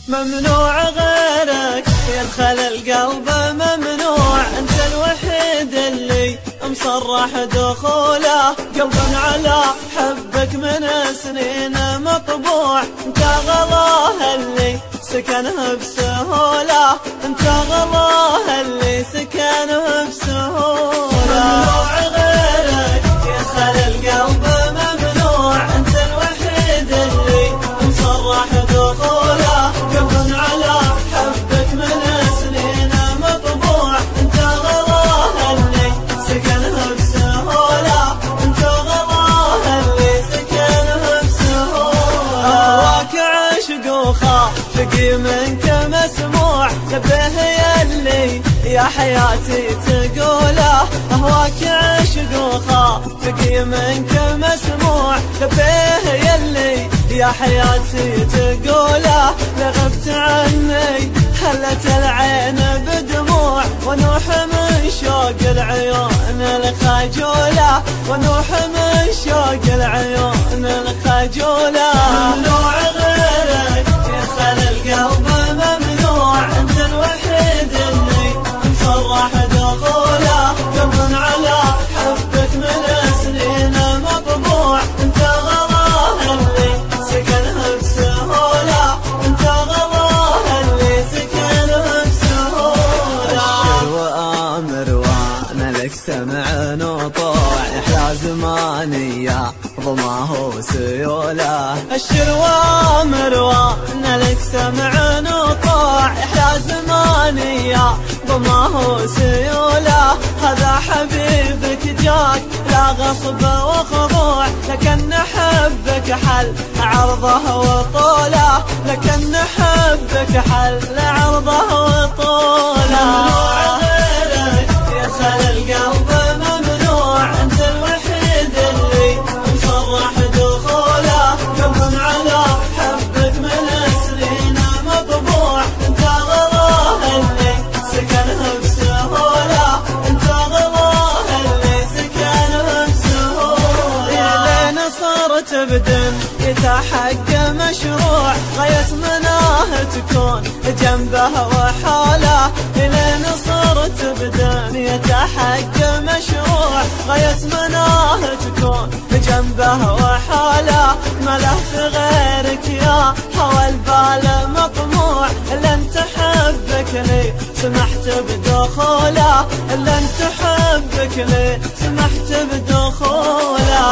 ممنوع غيرك يدخل القلب، ممنوع انت الوحيد اللي مصرح دخوله. قلب على حبك من سنين مطبوع، انت غلاه اللي سكنه بسهوله، انت غلاه اللي سكنه بسهوله. ممنوع غيرك يدخل القلب، ممنوع انت الوحيد اللي مصرح دخوله. قلب على حبك من سنين مطبوع، انت غلاه اللي سكنه بسهوله، انت غلاه اللي سكنه بسهوله. هواك عشق وخافقي منك مسموع، لبيه يلي يا حياتي تقوله. هواك عشق وخافقي منك مسموع، لبيه يلي يا حياتي تقوله. لغبت عني هلت العين بدموع، ونوح من شوق العيون الخجولة، ونوح من شوق العيون الخجولة. ممنوع غيرك يدخل القلب، ممنوع انت الوحيد اللي مصرح دخوله. قلب على حبك من سنين مطبوع، انت غلاه اللي سكنه بسهوله، انت غلاه اللي سكنه بسهوله. اشر وامر وانا لك سمع وطوع، يحلى زماني يا ضماه سيوله. اشر وامر وانا لك سمع وطوع، يحلى زماني يا ضماه سيوله. هذا حبيبك جاك لا غصب وخضوع، لكن حبك حل عرضه وطوله، لكن حبك حل عرضه وطوله. ممنوع غيرك يدخل القلب، ممنوع انت الوحيد اللي مصرح دخوله. قلب على حبك من سنين مطبوع، انت غلاه اللي سكنه بسهوله، انت غلاه اللي سكنه بسهوله. لين صرت بدن يتحق مشروع، غاية مناه تكون جنبه وحاله. لين صرت بدن يتحق مشروع، غاية مناه تكون جنبه وحاله. ما له في غيرك يا هوى البال مطموع، الا انت حبك لي سمحت بدخوله، الا انت حبك لي سمحت بدخوله.